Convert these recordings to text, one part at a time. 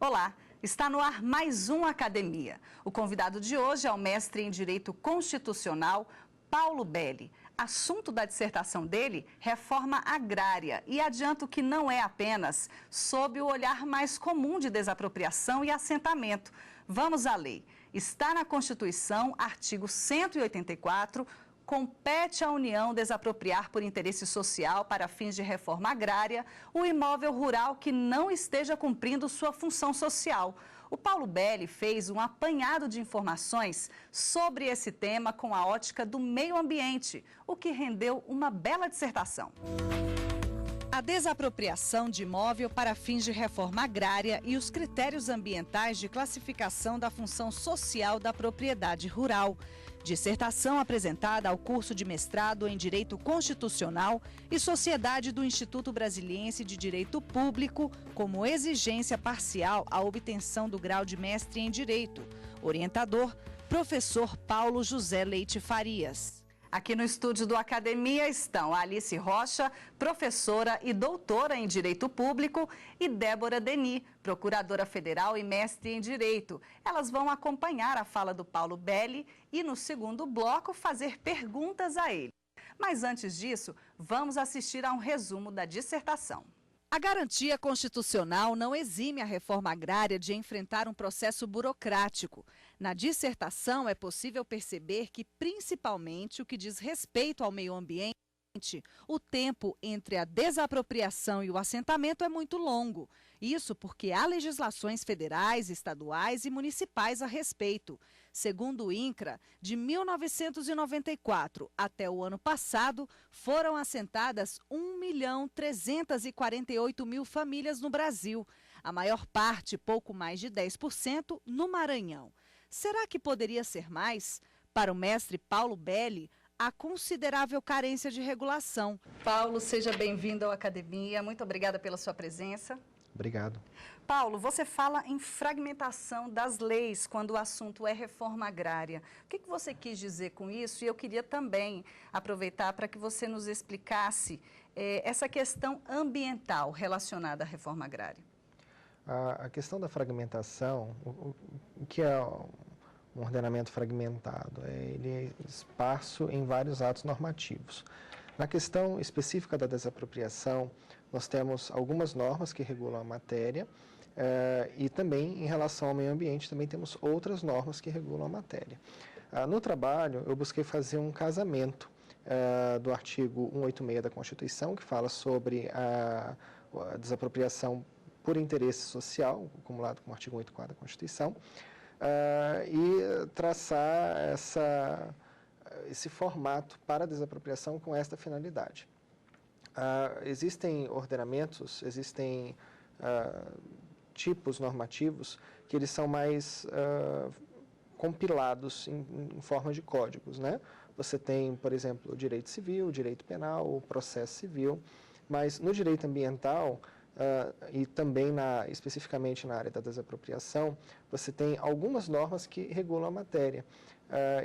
Olá, está no ar mais um Academia. O convidado de hoje é o mestre em Direito Constitucional, Paulo Belli. Assunto da dissertação dele, reforma agrária. E adianto que não é apenas sob o olhar mais comum de desapropriação e assentamento. Vamos à lei. Está na Constituição, artigo 184, compete à União desapropriar por interesse social para fins de reforma agrária o imóvel rural que não esteja cumprindo sua função social. O Paulo Belli fez um apanhado de informações sobre esse tema com a ótica do meio ambiente, o que rendeu uma bela dissertação. A desapropriação de imóvel para fins de reforma agrária e os critérios ambientais de classificação da função social da propriedade rural. Dissertação apresentada ao curso de mestrado em Direito Constitucional e Sociedade do Instituto Brasiliense de Direito Público, como exigência parcial à obtenção do grau de mestre em Direito. Orientador, professor Paulo José Leite Farias. Aqui no estúdio do Academia estão Alice Rocha, professora e doutora em Direito Público, e Débora Denis, procuradora federal e mestre em Direito. Elas vão acompanhar a fala do Paulo Belli e, no segundo bloco, fazer perguntas a ele. Mas antes disso, vamos assistir a um resumo da dissertação. A garantia constitucional não exime a reforma agrária de enfrentar um processo burocrático. Na dissertação, é possível perceber que, principalmente, o que diz respeito ao meio ambiente, o tempo entre a desapropriação e o assentamento é muito longo. Isso porque há legislações federais, estaduais e municipais a respeito. Segundo o INCRA, de 1994 até o ano passado, foram assentadas 1.348.000 famílias no Brasil. A maior parte, pouco mais de 10%, no Maranhão. Será que poderia ser mais? Para o mestre Paulo Belli, há considerável carência de regulação. Paulo, seja bem-vindo à Academia. Muito obrigada pela sua presença. Obrigado. Paulo, você fala em fragmentação das leis quando o assunto é reforma agrária. O que você quis dizer com isso? E eu queria também aproveitar para que você nos explicasse essa questão ambiental relacionada à reforma agrária. A questão da fragmentação, o que é um ordenamento fragmentado? Ele é esparso em vários atos normativos. Na questão específica da desapropriação, nós temos algumas normas que regulam a matéria e também, em relação ao meio ambiente, também temos outras normas que regulam a matéria. No trabalho, eu busquei fazer um casamento do artigo 186 da Constituição, que fala sobre a desapropriação por interesse social, acumulado com o artigo 184 da Constituição, e traçar esse formato para a desapropriação com esta finalidade. Existem ordenamentos, existem tipos normativos que eles são mais compilados em forma de códigos, né? Você tem, por exemplo, o direito civil, o direito penal, o processo civil, mas no direito ambiental e também especificamente na área da desapropriação, você tem algumas normas que regulam a matéria.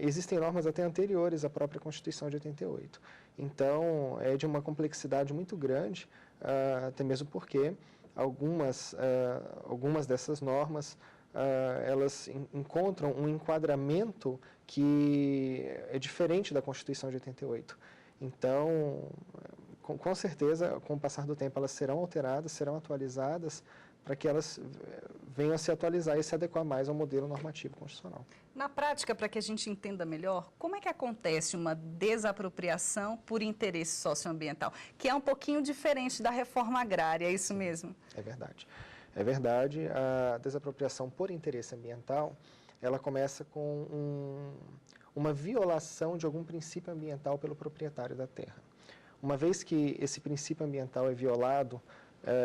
Existem normas até anteriores à própria Constituição de 88. Então, é de uma complexidade muito grande, até mesmo porque algumas dessas normas elas encontram um enquadramento que é diferente da Constituição de 88. Então, com certeza, com o passar do tempo, elas serão alteradas, serão atualizadas, para que elas venham a se atualizar e se adequar mais ao modelo normativo constitucional. Na prática, para que a gente entenda melhor, como é que acontece uma desapropriação por interesse socioambiental, que é um pouquinho diferente da reforma agrária, é isso mesmo? É verdade. É verdade, a desapropriação por interesse ambiental, ela começa com uma violação de algum princípio ambiental pelo proprietário da terra. Uma vez que esse princípio ambiental é violado,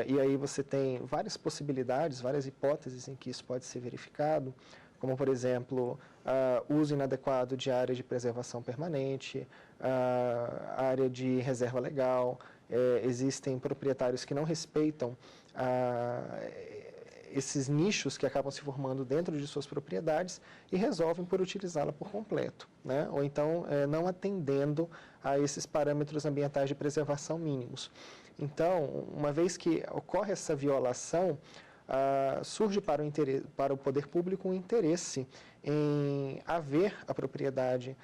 e aí você tem várias possibilidades, várias hipóteses em que isso pode ser verificado, como, por exemplo, uso inadequado de área de preservação permanente, área de reserva legal, existem proprietários que não respeitam esses nichos que acabam se formando dentro de suas propriedades e resolvem por utilizá-la por completo, né? Ou então não atendendo a esses parâmetros ambientais de preservação mínimos. Então, uma vez que ocorre essa violação, surge para o poder público um interesse em haver a propriedade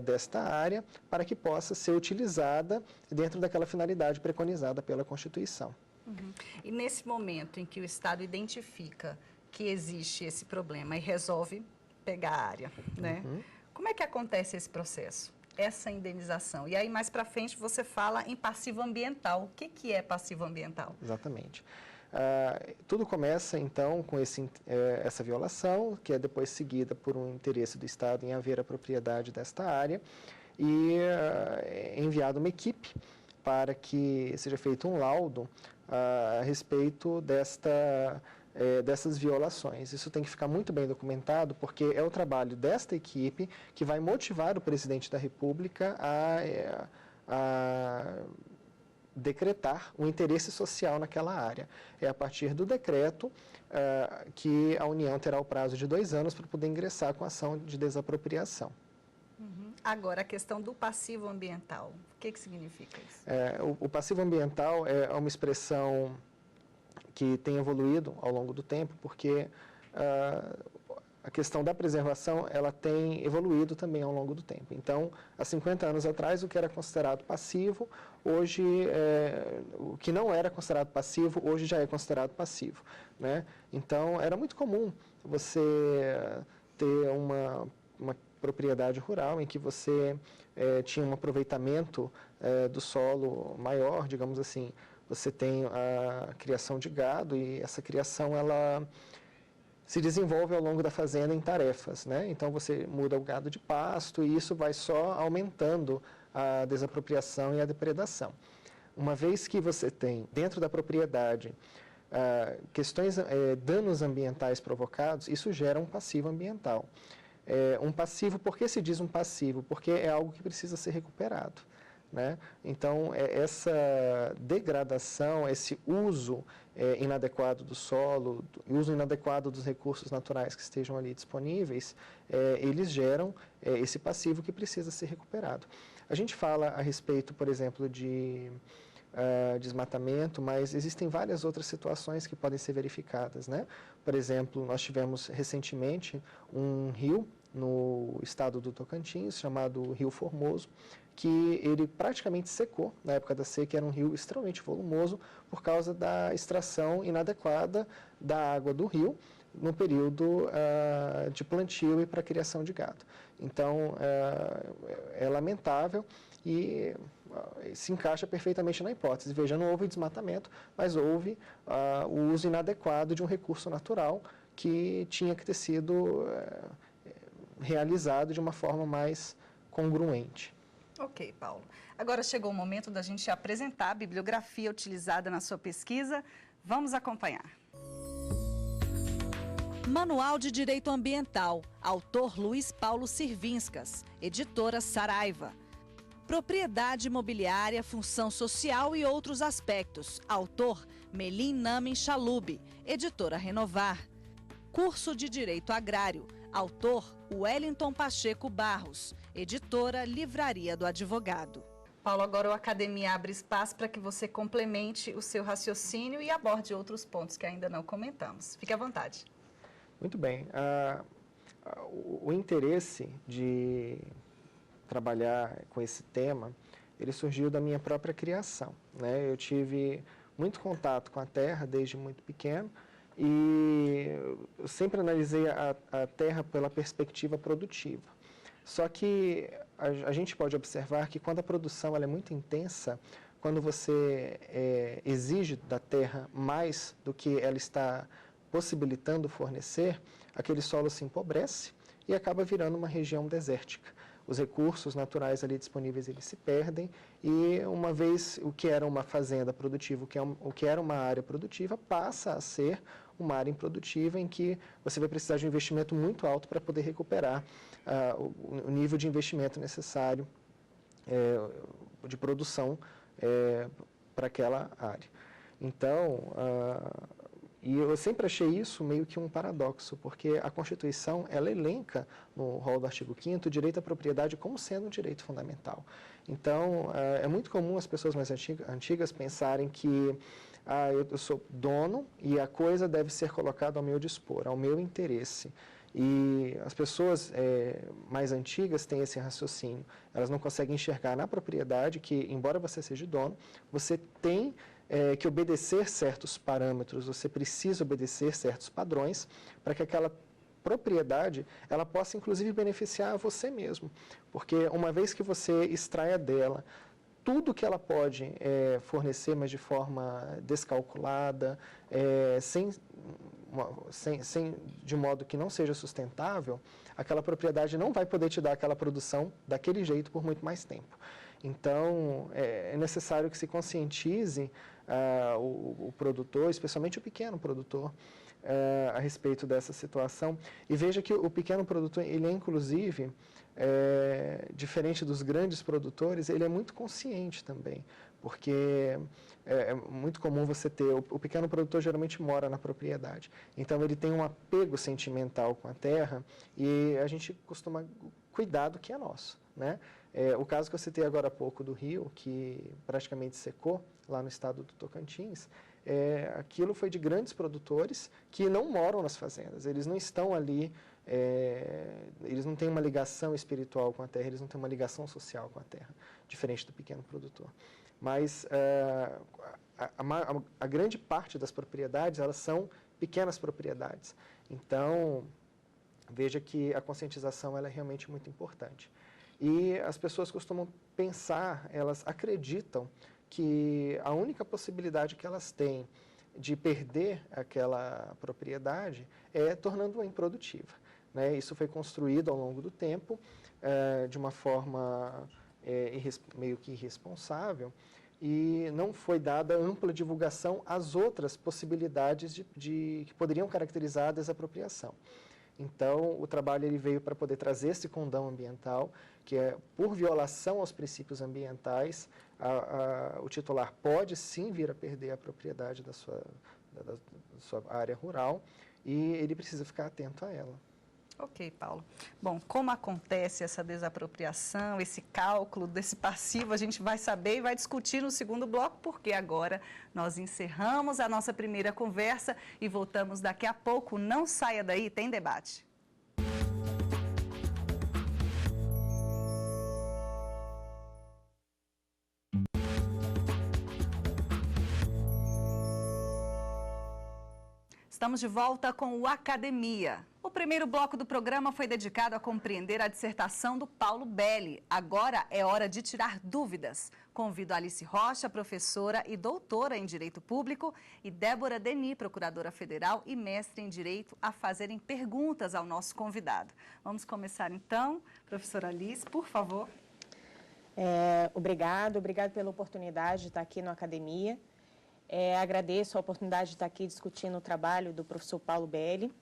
desta área para que possa ser utilizada dentro daquela finalidade preconizada pela Constituição. Uhum. E nesse momento em que o Estado identifica que existe esse problema e resolve pegar a área, né? Uhum. Como é que acontece esse processo? Essa indenização. E aí, mais para frente, você fala em passivo ambiental. O que é passivo ambiental? Exatamente. Tudo começa, então, com essa violação, que é depois seguida por um interesse do Estado em haver a propriedade desta área, e é enviada uma equipe para que seja feito um laudo a respeito dessas violações. Isso tem que ficar muito bem documentado, porque é o trabalho desta equipe que vai motivar o presidente da República a decretar um interesse social naquela área. É a partir do decreto que a União terá o prazo de 2 anos para poder ingressar com a ação de desapropriação. Uhum. Agora, a questão do passivo ambiental. O que significa isso? O passivo ambiental é uma expressão que tem evoluído ao longo do tempo, porque a questão da preservação ela tem evoluído também ao longo do tempo. Então, há 50 anos atrás, o que era considerado passivo, hoje, o que não era considerado passivo, hoje já é considerado passivo, né? Então, era muito comum você ter uma propriedade rural em que você tinha um aproveitamento do solo maior, digamos assim. Você tem a criação de gado e essa criação ela se desenvolve ao longo da fazenda em tarefas, né? Então você muda o gado de pasto e isso vai só aumentando a desapropriação e a depredação. Uma vez que você tem dentro da propriedade danos ambientais provocados, isso gera um passivo ambiental. Um passivo, por que se diz um passivo? Porque é algo que precisa ser recuperado, né? Então, essa degradação, esse uso inadequado do solo, uso inadequado dos recursos naturais que estejam ali disponíveis, eles geram esse passivo que precisa ser recuperado. A gente fala a respeito, por exemplo, de desmatamento, mas existem várias outras situações que podem ser verificadas, né? Por exemplo, nós tivemos recentemente um rio no estado do Tocantins, chamado Rio Formoso, que ele praticamente secou na época da seca, era um rio extremamente volumoso por causa da extração inadequada da água do rio no período de plantio e para criação de gado. Então, é lamentável e se encaixa perfeitamente na hipótese. Veja, não houve desmatamento, mas houve o uso inadequado de um recurso natural que tinha que ter sido realizado de uma forma mais congruente. Ok, Paulo. Agora chegou o momento da gente apresentar a bibliografia utilizada na sua pesquisa. Vamos acompanhar. Manual de Direito Ambiental, autor Luiz Paulo Sirvinskas, editora Saraiva. Propriedade imobiliária, função social e outros aspectos, autor Melim Namen Chalub, editora Renovar. Curso de Direito Agrário, autor Wellington Pacheco Barros, editora Livraria do Advogado. Paulo, agora o Academia abre espaço para que você complemente o seu raciocínio e aborde outros pontos que ainda não comentamos. Fique à vontade. Muito bem. O interesse de trabalhar com esse tema, ele surgiu da minha própria criação, né? Eu tive muito contato com a terra desde muito pequeno e eu sempre analisei a terra pela perspectiva produtiva. Só que a gente pode observar que quando a produção ela é muito intensa, quando você exige da terra mais do que ela está possibilitando fornecer, aquele solo se empobrece e acaba virando uma região desértica. Os recursos naturais ali disponíveis eles se perdem e uma vez o que era uma fazenda produtiva, o que era uma área produtiva, passa a ser uma área improdutiva em que você vai precisar de um investimento muito alto para poder recuperar o nível de investimento necessário de produção para aquela área. Então, e eu sempre achei isso meio que um paradoxo, porque a Constituição, ela elenca no rol do artigo 5º o direito à propriedade como sendo um direito fundamental. Então, é muito comum as pessoas mais antigas pensarem que eu sou dono e a coisa deve ser colocada ao meu dispor, ao meu interesse. E as pessoas mais antigas têm esse raciocínio. Elas não conseguem enxergar na propriedade que, embora você seja dono, você tem que obedecer certos parâmetros, você precisa obedecer certos padrões para que aquela propriedade ela possa, inclusive, beneficiar a você mesmo. Porque uma vez que você extraia dela tudo que ela pode fornecer, mas de forma descalculada, de modo que não seja sustentável, aquela propriedade não vai poder te dar aquela produção daquele jeito por muito mais tempo. Então, é necessário que se conscientize o produtor, especialmente o pequeno produtor, a respeito dessa situação. E veja que o pequeno produtor, ele é inclusive, diferente dos grandes produtores, ele é muito consciente também, porque é muito comum você ter, o pequeno produtor geralmente mora na propriedade, então ele tem um apego sentimental com a terra e a gente costuma cuidar do que é nosso, né? O caso que eu citei agora há pouco do rio, que praticamente secou lá no estado do Tocantins, aquilo foi de grandes produtores que não moram nas fazendas, eles não estão ali, eles não têm uma ligação espiritual com a terra, eles não têm uma ligação social com a terra, diferente do pequeno produtor. Mas a grande parte das propriedades, elas são pequenas propriedades. Então, veja que a conscientização ela é realmente muito importante. E as pessoas costumam pensar, elas acreditam que a única possibilidade que elas têm de perder aquela propriedade é tornando-a improdutiva, né? Isso foi construído ao longo do tempo de uma forma meio que irresponsável e não foi dada ampla divulgação às outras possibilidades que poderiam caracterizar a desapropriação. Então, o trabalho ele veio para poder trazer esse condão ambiental, que é, por violação aos princípios ambientais, o titular pode sim vir a perder a propriedade da sua área rural e ele precisa ficar atento a ela. Ok, Paulo. Bom, como acontece essa desapropriação, esse cálculo desse passivo, a gente vai saber e vai discutir no segundo bloco, porque agora nós encerramos a nossa primeira conversa e voltamos daqui a pouco. Não saia daí, tem debate. Estamos de volta com o Academia. O primeiro bloco do programa foi dedicado a compreender a dissertação do Paulo Belli. Agora é hora de tirar dúvidas. Convido Alice Rocha, professora e doutora em Direito Público, e Débora Denis, procuradora federal e mestre em Direito, a fazerem perguntas ao nosso convidado. Vamos começar então. Professora Alice, por favor. Obrigado pela oportunidade de estar aqui no Academia. Agradeço a oportunidade de estar aqui discutindo o trabalho do professor Paulo Belli.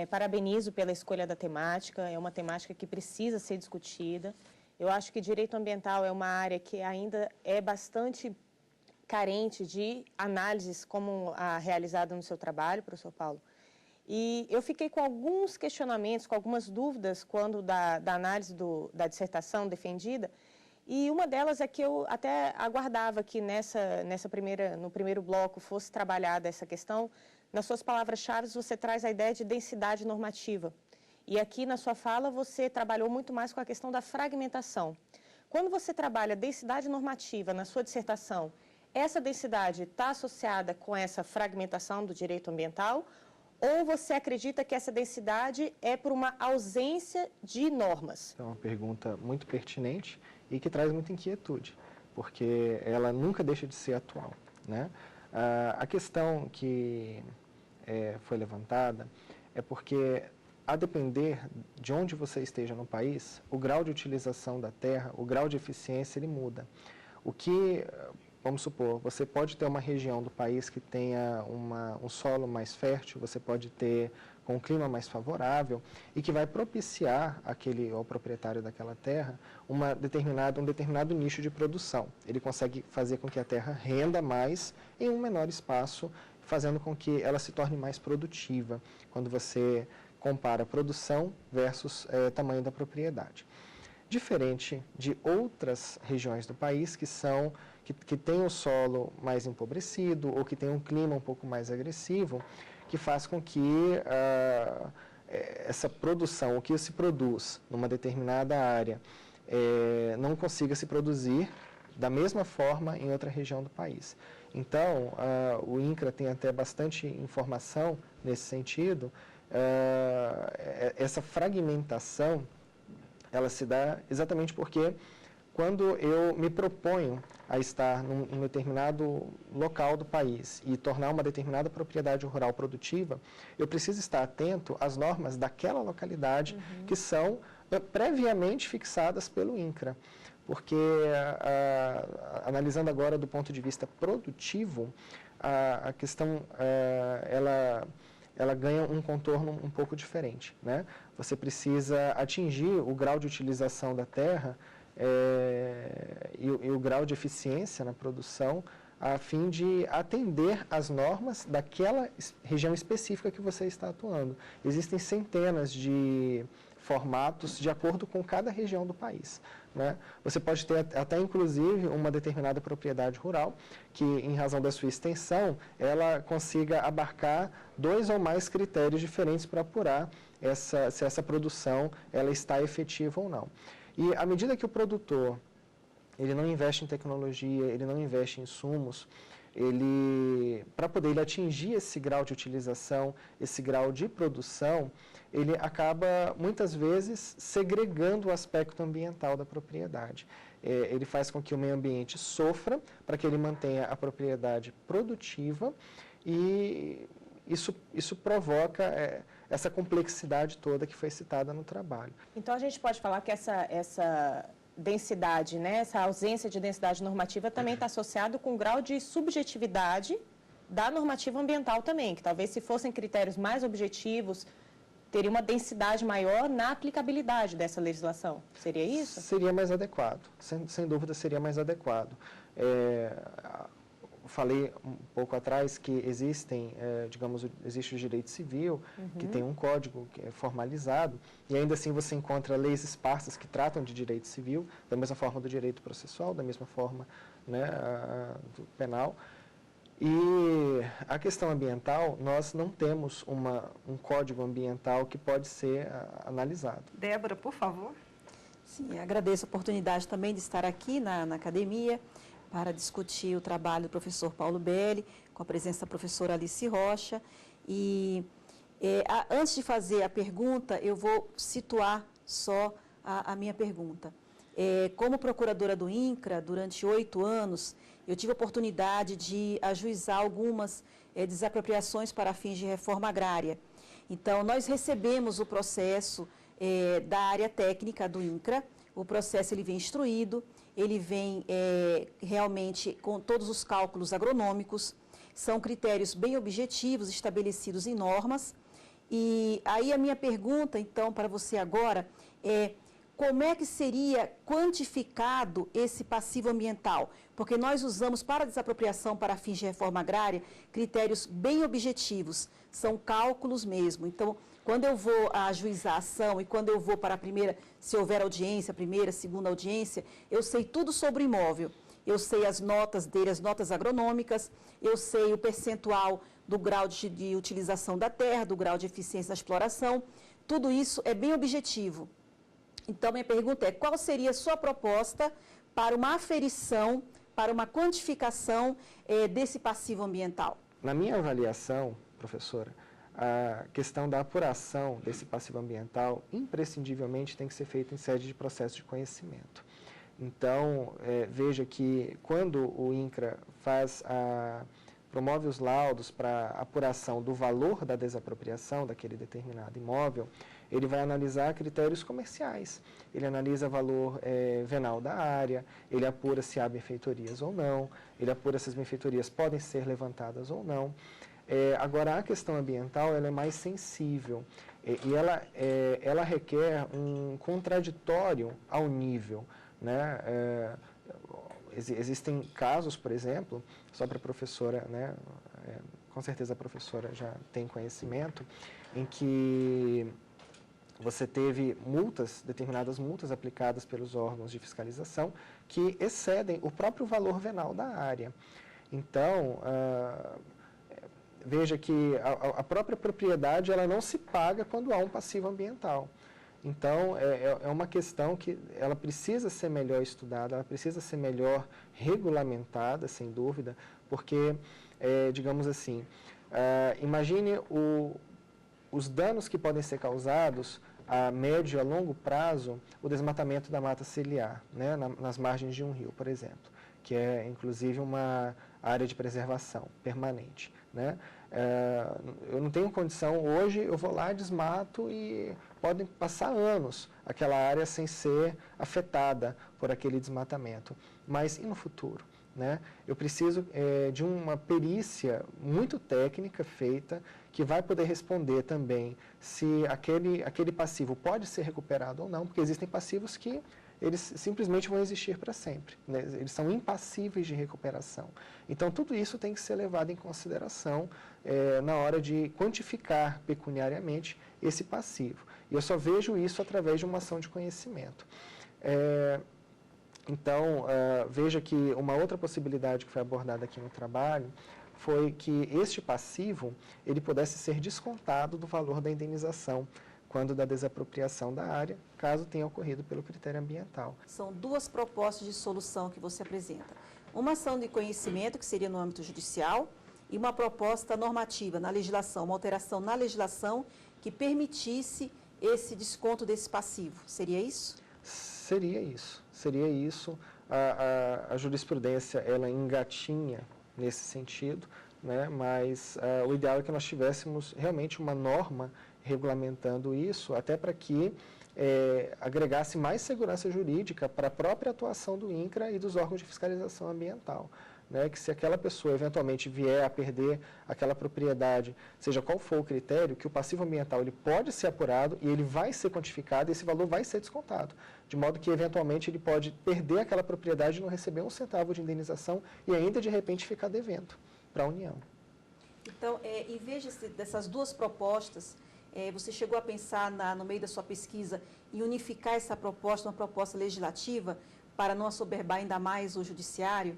Parabenizo pela escolha da temática, é uma temática que precisa ser discutida. Eu acho que direito ambiental é uma área que ainda é bastante carente de análises como a realizada no seu trabalho, professor Paulo. E eu fiquei com alguns questionamentos, com algumas dúvidas quando da análise da dissertação defendida. E uma delas é que eu até aguardava que no primeiro bloco fosse trabalhada essa questão. Nas suas palavras-chave você traz a ideia de densidade normativa. E aqui na sua fala você trabalhou muito mais com a questão da fragmentação. Quando você trabalha densidade normativa na sua dissertação, essa densidade está associada com essa fragmentação do direito ambiental? Ou você acredita que essa densidade é por uma ausência de normas? É uma pergunta muito pertinente e que traz muita inquietude, porque ela nunca deixa de ser atual, né? A questão que foi levantada é porque, a depender de onde você esteja no país, o grau de utilização da terra, o grau de eficiência, ele muda. Vamos supor, você pode ter uma região do país que tenha um solo mais fértil, você pode ter com um clima mais favorável e que vai propiciar ao proprietário daquela terra um determinado nicho de produção. Ele consegue fazer com que a terra renda mais em um menor espaço, fazendo com que ela se torne mais produtiva, quando você compara produção versus tamanho da propriedade. Diferente de outras regiões do país que que tem o solo mais empobrecido ou que tem um clima um pouco mais agressivo, que faz com que essa produção, o que se produz numa determinada área, não consiga se produzir da mesma forma em outra região do país. Então, o INCRA tem até bastante informação nesse sentido. Essa fragmentação, ela se dá exatamente porque quando eu me proponho a estar num determinado local do país e tornar uma determinada propriedade rural produtiva, eu preciso estar atento às normas daquela localidade que são previamente fixadas pelo INCRA. Porque, analisando agora do ponto de vista produtivo, a questão ela ganha um contorno um pouco diferente, né? Você precisa atingir o grau de utilização da terra e o grau de eficiência na produção a fim de atender às normas daquela região específica que você está atuando. Existem centenas de formatos de acordo com cada região do país, né? Você pode ter até, inclusive, uma determinada propriedade rural que, em razão da sua extensão, ela consiga abarcar 2 ou mais critérios diferentes para apurar se essa produção ela está efetiva ou não. E à medida que o produtor ele não investe em tecnologia, ele não investe em insumos, para poder ele atingir esse grau de utilização, esse grau de produção, ele acaba, muitas vezes, segregando o aspecto ambiental da propriedade. Ele faz com que o meio ambiente sofra para que ele mantenha a propriedade produtiva e isso provoca essa complexidade toda que foi citada no trabalho. Então, a gente pode falar que essa densidade, né, essa ausência de densidade normativa também está associado com o grau de subjetividade da normativa ambiental também, que talvez se fossem critérios mais objetivos, teria uma densidade maior na aplicabilidade dessa legislação. Seria isso? Seria mais adequado, sem dúvida seria mais adequado. Falei um pouco atrás que existe o direito civil, que tem um código que é formalizado, e ainda assim você encontra leis esparsas que tratam de direito civil, da mesma forma do direito processual, da mesma forma, né, do penal. E a questão ambiental, nós não temos um código ambiental que pode ser analisado. Débora, por favor. Sim, agradeço a oportunidade também de estar aqui na academia para discutir o trabalho do professor Paulo Belli, com a presença da professora Alice Rocha. E antes de fazer a pergunta, eu vou situar só a minha pergunta. Como procuradora do INCRA, durante 8 anos, eu tive a oportunidade de ajuizar algumas desapropriações para fins de reforma agrária. Então, nós recebemos o processo da área técnica do INCRA, o processo ele vem instruído, ele vem realmente com todos os cálculos agronômicos, são critérios bem objetivos, estabelecidos em normas. E aí a minha pergunta, então, para você agora é: como é que seria quantificado esse passivo ambiental? Porque nós usamos para desapropriação para fins de reforma agrária critérios bem objetivos, são cálculos mesmo. Então, quando eu vou ajuizar a ação e quando eu vou para a primeira, se houver audiência, primeira, segunda audiência, eu sei tudo sobre o imóvel. Eu sei as notas dele, as notas agronômicas, eu sei o percentual do grau de utilização da terra, do grau de eficiência da exploração. Tudo isso é bem objetivo. Então, minha pergunta é: qual seria a sua proposta para uma aferição, para uma quantificação desse passivo ambiental? Na minha avaliação, professora, a questão da apuração desse passivo ambiental imprescindivelmente tem que ser feita em sede de processo de conhecimento. Então, veja que quando o INCRA promove os laudos para apuração do valor da desapropriação daquele determinado imóvel, ele vai analisar critérios comerciais. Ele analisa valor venal da área, ele apura se há benfeitorias ou não, ele apura se as benfeitorias podem ser levantadas ou não. Agora, a questão ambiental ela é mais sensível e ela requer um contraditório ao nível, né? Existem casos, por exemplo, só para a professora, né, com certeza a professora já tem conhecimento, em que você teve determinadas multas aplicadas pelos órgãos de fiscalização que excedem o próprio valor venal da área. Então, veja que a própria propriedade ela não se paga quando há um passivo ambiental. Então, é uma questão que ela precisa ser melhor estudada, ela precisa ser melhor regulamentada, sem dúvida, porque, digamos assim, imagine os danos que podem ser causados a médio e a longo prazo, o desmatamento da mata ciliar, né, nas margens de um rio, por exemplo, que é, inclusive, uma área de preservação permanente, né? Eu não tenho condição, hoje eu vou lá, desmato e podem passar anos aquela área sem ser afetada por aquele desmatamento. Mas e no futuro? Né? Eu preciso de uma perícia muito técnica feita que vai poder responder também se aquele passivo pode ser recuperado ou não, porque existem passivos que eles simplesmente vão existir para sempre, né? Eles são impassíveis de recuperação. Então, tudo isso tem que ser levado em consideração na hora de quantificar pecuniariamente esse passivo. E eu só vejo isso através de uma ação de conhecimento. Então, veja que uma outra possibilidade que foi abordada aqui no trabalho foi que este passivo ele pudesse ser descontado do valor da indenização quando da desapropriação da área, caso tenha ocorrido pelo critério ambiental. São duas propostas de solução que você apresenta. Uma ação de conhecimento, que seria no âmbito judicial, e uma proposta normativa na legislação, uma alteração na legislação que permitisse esse desconto desse passivo. Seria isso? Seria isso. Seria isso. A jurisprudência, ela engatinha nesse sentido, né? Mas o ideal é que nós tivéssemos realmente uma norma regulamentando isso, até para que agregasse mais segurança jurídica para a própria atuação do INCRA e dos órgãos de fiscalização ambiental. Né, que se aquela pessoa eventualmente vier a perder aquela propriedade, seja qual for o critério, que o passivo ambiental ele pode ser apurado e ele vai ser quantificado e esse valor vai ser descontado. De modo que, eventualmente, ele pode perder aquela propriedade e não receber um centavo de indenização e ainda, de repente, ficar devendo para a União. Então, em vez dessas duas propostas, você chegou a pensar, no meio da sua pesquisa, em unificar essa proposta, uma proposta legislativa, para não assoberbar ainda mais o judiciário?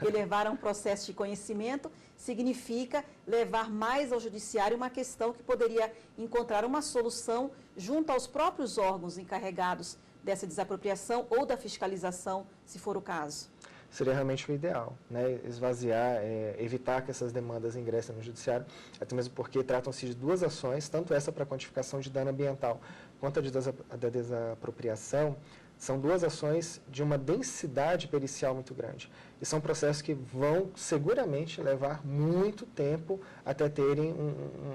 E levar a um processo de conhecimento significa levar mais ao judiciário uma questão que poderia encontrar uma solução junto aos próprios órgãos encarregados dessa desapropriação ou da fiscalização, se for o caso. Seria realmente o ideal, né? Esvaziar, evitar que essas demandas ingressem no judiciário, até mesmo porque tratam-se de duas ações, tanto essa para quantificação de dano ambiental quanto a da desapropriação. São duas ações de uma densidade pericial muito grande. E são processos que vão seguramente levar muito tempo até terem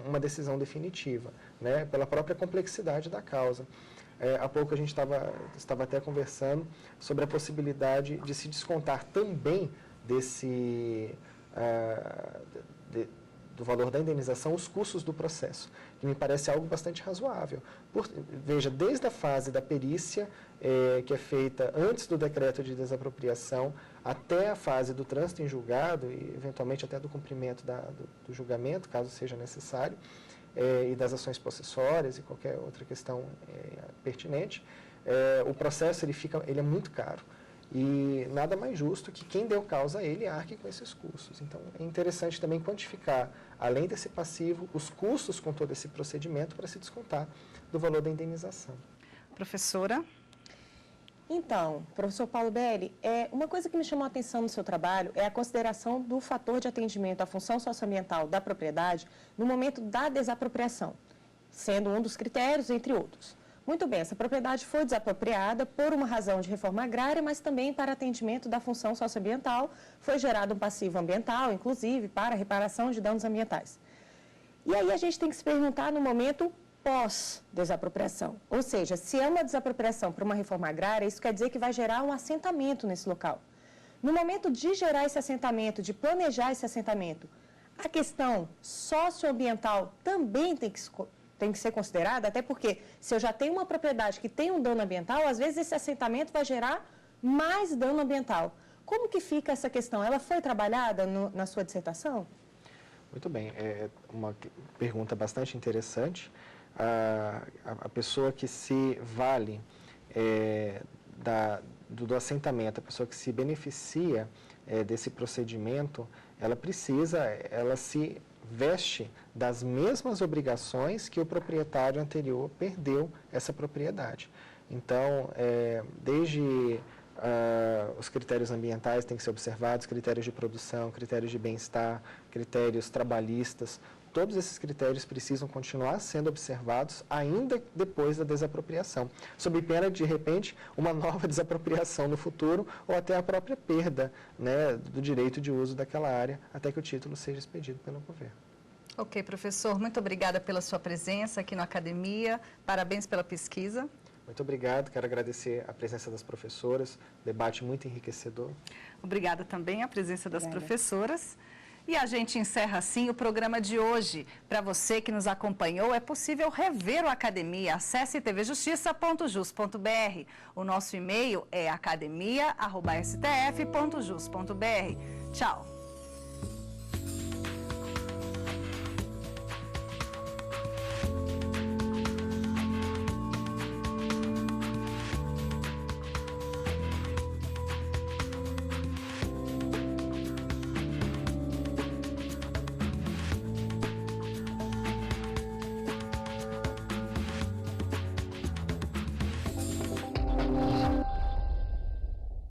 uma decisão definitiva, né? Pela própria complexidade da causa. Há pouco a gente estava até conversando sobre a possibilidade de se descontar também do valor da indenização os custos do processo, que me parece algo bastante razoável. Veja, desde a fase da perícia, que é feita antes do decreto de desapropriação, até a fase do trânsito em julgado e, eventualmente, até do cumprimento do julgamento, caso seja necessário, e das ações possessórias e qualquer outra questão pertinente, o processo ele é muito caro. E nada mais justo que quem deu causa a ele arque com esses custos. Então, é interessante também quantificar, além desse passivo, os custos com todo esse procedimento para se descontar do valor da indenização. Professora? Então, professor Paulo Belli, uma coisa que me chamou a atenção no seu trabalho é a consideração do fator de atendimento à função socioambiental da propriedade no momento da desapropriação, sendo um dos critérios, entre outros. Muito bem, essa propriedade foi desapropriada por uma razão de reforma agrária, mas também para atendimento da função socioambiental, foi gerado um passivo ambiental, inclusive, para reparação de danos ambientais. E aí a gente tem que se perguntar no momento pós-desapropriação. Ou seja, se é uma desapropriação para uma reforma agrária, isso quer dizer que vai gerar um assentamento nesse local. No momento de gerar esse assentamento, de planejar esse assentamento, a questão socioambiental também tem que ser considerada, até porque se eu já tenho uma propriedade que tem um dano ambiental, às vezes esse assentamento vai gerar mais dano ambiental. Como que fica essa questão? Ela foi trabalhada na sua dissertação? Muito bem, é uma pergunta bastante interessante. a pessoa que se vale do assentamento, a pessoa que se beneficia desse procedimento, ela se veste das mesmas obrigações que o proprietário anterior perdeu essa propriedade. Então, desde os critérios ambientais têm que ser observados, critérios de produção, critérios de bem-estar, critérios trabalhistas, todos esses critérios precisam continuar sendo observados ainda depois da desapropriação, sob pena de repente, uma nova desapropriação no futuro ou até a própria perda, né, do direito de uso daquela área até que o título seja expedido pelo governo. Ok, professor, muito obrigada pela sua presença aqui na academia, parabéns pela pesquisa. Muito obrigado, quero agradecer a presença das professoras, debate muito enriquecedor. Obrigada também a presença das professoras. E a gente encerra assim o programa de hoje. Para você que nos acompanhou, é possível rever o Academia. Acesse tvjustiça.jus.br. O nosso e-mail é academia@stf.jus.br. Tchau!